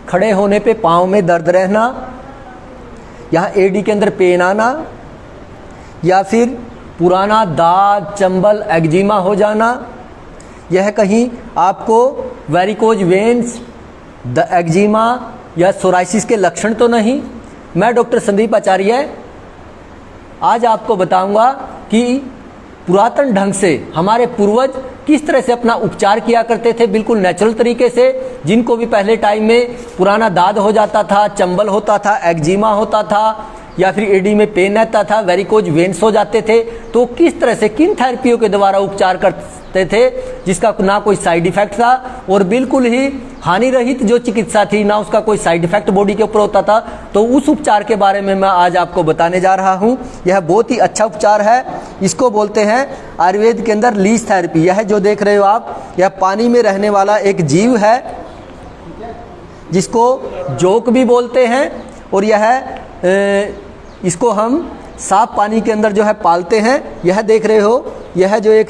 खड़े होने पे पाँव में दर्द रहना, यहाँ एडी के अंदर पेन आना, या फिर पुराना दाद, चंबल, एक्जिमा हो जाना, यह कहीं आपको वेरिकोज वेन्स, द एक्जिमा या सोराइसिस के लक्षण तो नहीं। मैं डॉक्टर संदीप आचार्य आज आपको बताऊंगा कि पुरातन ढंग से हमारे पूर्वज किस तरह से अपना उपचार किया करते थे, बिल्कुल नेचुरल तरीके से। जिनको भी पहले टाइम में पुराना दाद हो जाता था, चंबल होता था, एक्जिमा होता था, या फिर एडी में पेन रहता था, वेरिकोज वेन्स हो जाते थे, तो किस तरह से किन थेरेपियों के द्वारा उपचार करते थे, जिसका ना कोई साइड इफेक्ट था और बिल्कुल ही हानि रहित जो चिकित्सा थी, ना उसका कोई साइड इफेक्ट बॉडी के ऊपर होता था। तो उस उपचार के बारे में मैं आज आपको बताने जा रहा हूं। यह बहुत ही अच्छा उपचार है, इसको बोलते हैं आयुर्वेद के अंदर लीच थेरेपी। यह जो देख रहे हो आप, यह पानी में रहने वाला एक जीव है जिसको जोक भी बोलते हैं, और यह इसको हम साफ पानी के अंदर जो है पालते हैं। यह देख रहे हो, यह जो एक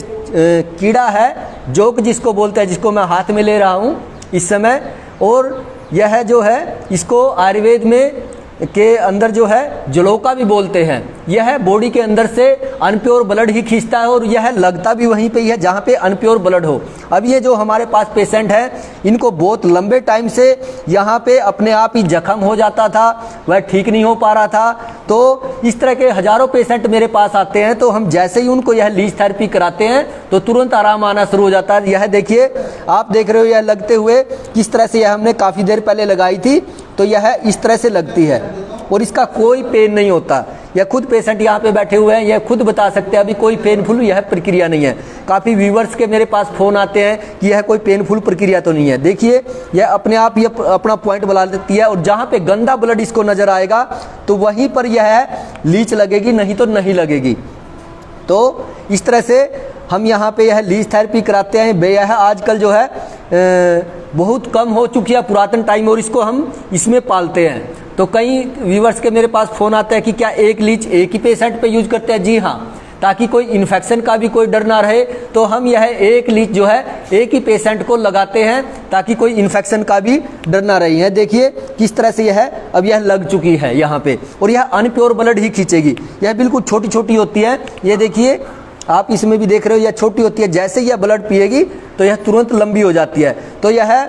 कीड़ा है, जोक जिसको बोलते हैं, जिसको मैं हाथ में ले रहा हूँ इस समय, और यह जो है इसको आयुर्वेद में के अंदर जो है जलोका भी बोलते हैं। यह बॉडी के अंदर से अनप्योर ब्लड ही खींचता है, और यह लगता भी वहीं पे ही है जहाँ पे अनप्योर ब्लड हो। अब ये जो हमारे पास पेशेंट है, इनको बहुत लंबे टाइम से यहाँ पे अपने आप ही जख्म हो जाता था, वह ठीक नहीं हो पा रहा था। तो इस तरह के हजारों पेशेंट मेरे पास आते हैं, तो हम जैसे ही उनको यह लीच थेरेपी कराते हैं तो तुरंत आराम आना शुरू हो जाता है। यह देखिए, आप देख रहे हो यह लगते हुए किस तरह से, यह हमने काफ़ी देर पहले लगाई थी, तो यह इस तरह से लगती है और इसका कोई पेन नहीं होता। यह खुद पेशेंट यहाँ पे बैठे हुए हैं, यह खुद बता सकते हैं अभी कोई पेनफुल यह प्रक्रिया नहीं है। काफ़ी व्यूवर्स के मेरे पास फ़ोन आते हैं कि यह कोई पेनफुल प्रक्रिया तो नहीं है। देखिए, यह अपने आप यह अपना पॉइंट बना देती है, और जहाँ पे गंदा ब्लड इसको नज़र आएगा तो वहीं पर यह लीच लगेगी, नहीं तो नहीं लगेगी। तो इस तरह से हम यहाँ पे यह लीच थेरेपी कराते हैं। यह आजकल जो है बहुत कम हो चुकी है पुरातन टाइम, और इसको हम इसमें पालते हैं। तो कई व्यूवर्स के मेरे पास फ़ोन आता है कि क्या एक लीच एक ही पेशेंट पे यूज करते हैं? जी हाँ, ताकि कोई इन्फेक्शन का भी कोई डर ना रहे, तो हम यह एक लीच जो है एक ही पेशेंट को लगाते हैं, ताकि कोई इन्फेक्शन का भी डर ना रही है। देखिए किस तरह से यह अब यह लग चुकी है यहाँ पे, और यह अनप्योर ब्लड ही खींचेगी। यह बिल्कुल छोटी छोटी होती है, ये देखिए आप इसमें भी देख रहे हो, यह छोटी होती है। जैसे ही यह ब्लड पिएगी तो यह तुरंत लंबी हो जाती है। तो यह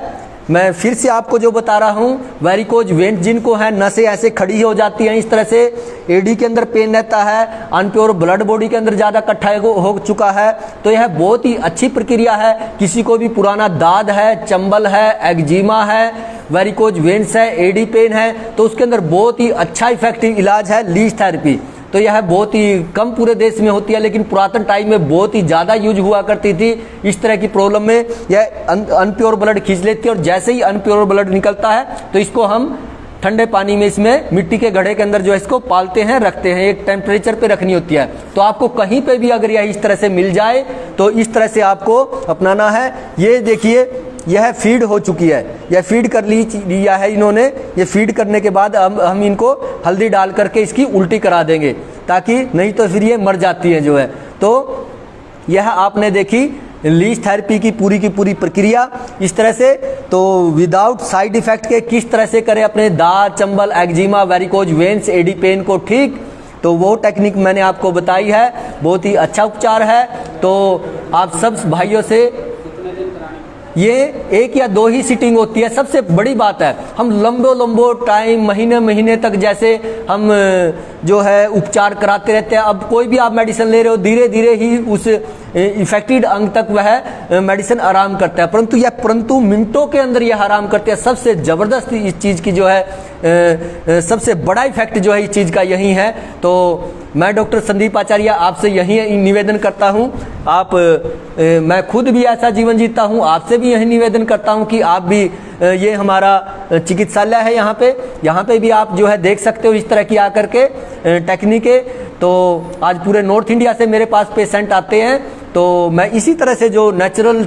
मैं फिर से आपको जो बता रहा हूँ, वेरिकोज वेन्स जिनको है, नसें ऐसे खड़ी हो जाती हैं इस तरह से, एडी के अंदर पेन रहता है, अनप्योर ब्लड बॉडी के अंदर ज़्यादा इकट्ठा हो चुका है, तो यह बहुत ही अच्छी प्रक्रिया है। किसी को भी पुराना दाद है, चंबल है, एक्जिमा है, वेरिकोज वेन्स है, एडी पेन है, तो उसके अंदर बहुत ही अच्छा इफेक्टिव इलाज है लीच थेरेपी। तो यह बहुत ही कम पूरे देश में होती है, लेकिन पुरातन टाइम में बहुत ही ज़्यादा यूज हुआ करती थी। इस तरह की प्रॉब्लम में यह अनप्योर ब्लड खींच लेती है, और जैसे ही अनप्योर ब्लड निकलता है तो इसको हम ठंडे पानी में, इसमें मिट्टी के घड़े के अंदर जो है इसको पालते हैं, रखते हैं। एक टेम्परेचर पे रखनी होती है। तो आपको कहीं पे भी अगर यह इस तरह से मिल जाए तो इस तरह से आपको अपनाना है। ये देखिए, यह फीड हो चुकी है, यह फीड कर लिया है इन्होंने। ये फीड करने के बाद हम इनको हल्दी डाल करके इसकी उल्टी करा देंगे, ताकि नहीं तो फिर ये मर जाती है जो है। तो यह आपने देखी लीच थेरेपी की पूरी प्रक्रिया इस तरह से। तो विदाउट साइड इफेक्ट के किस तरह से करें अपने दाद, चंबल, एक्जिमा, वेरिकोज वेन्स, एडी पेन को ठीक, तो वो टेक्निक मैंने आपको बताई है। बहुत ही अच्छा उपचार है। तो आप सब भाइयों से, ये एक या दो ही सीटिंग होती है, सबसे बड़ी बात है। हम लंबो टाइम, महीने तक जैसे हम जो है उपचार कराते रहते हैं। अब कोई भी आप मेडिसिन ले रहे हो, धीरे धीरे ही उस इफेक्टेड अंग तक वह मेडिसिन आराम करता है, परंतु मिनटों के अंदर यह आराम करते हैं। सबसे ज़बरदस्त इस चीज़ की जो है सबसे बड़ा इफेक्ट जो है इस चीज़ का यही है। तो मैं डॉक्टर संदीप आचार्य आपसे यही निवेदन करता हूँ। मैं खुद भी ऐसा जीवन जीता हूँ, आपसे भी यही निवेदन करता हूँ कि आप भी, ये हमारा चिकित्सालय है, यहाँ पे भी आप जो है देख सकते हो इस तरह की आकर के टेक्निकें। तो आज पूरे नॉर्थ इंडिया से मेरे पास पेशेंट आते हैं, तो मैं इसी तरह से जो नेचुरल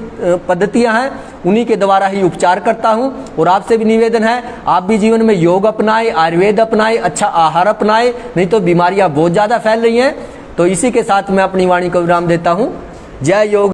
पद्धतियां हैं उन्हीं के द्वारा ही उपचार करता हूं। और आपसे भी निवेदन है, आप भी जीवन में योग अपनाएं, आयुर्वेद अपनाएं, अच्छा आहार अपनाएं, नहीं तो बीमारियां बहुत ज़्यादा फैल रही हैं। तो इसी के साथ मैं अपनी वाणी को विराम देता हूं। जय योग।